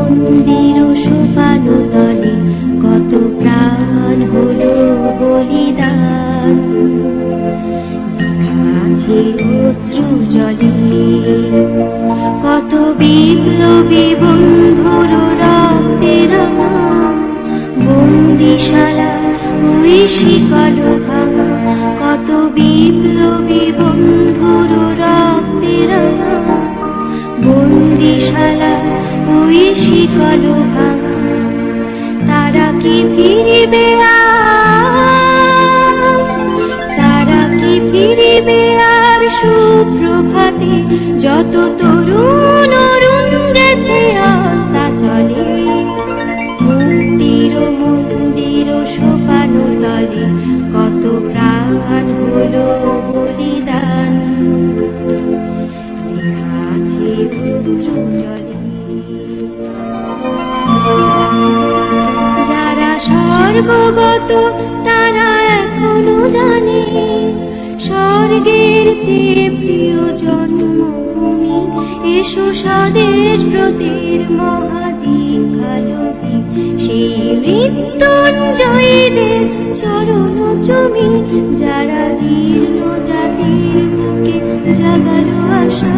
মন্দির সোপানো তলে কত প্রাণ হলো বলিদান। আছে অশ্রু জলে কত বিপ্লবী বন্ধুর রক্তের বন্দিশালা ওই শিকল ভাঙা, কত বিপ্লবী বন্ধুর রক্তের বন্দিশালা ওই শিকল ভাঙা। তারা কি ফিরিবে তারা কি ফিরিবে আর সুপ্রভাতে, যত তরুণ অরুণ গেছে আস্তা চলে। মন্দির সোপানো তলে কত প্রাণ হলো বলিদান। আছে অশ্রু জলে যারা স্বর্গগত তারা এখনো জানে, স্বর্গের চেয়ে প্রিয় জন্মভূমি। এসো স্বদেশ ব্রতের মহাদীক্ষালোকে, সেই মৃত্যুঞ্জয়ীদের চরণ চুমি। যারা জীর্ণ জাতির বুকে জাগালো আশা।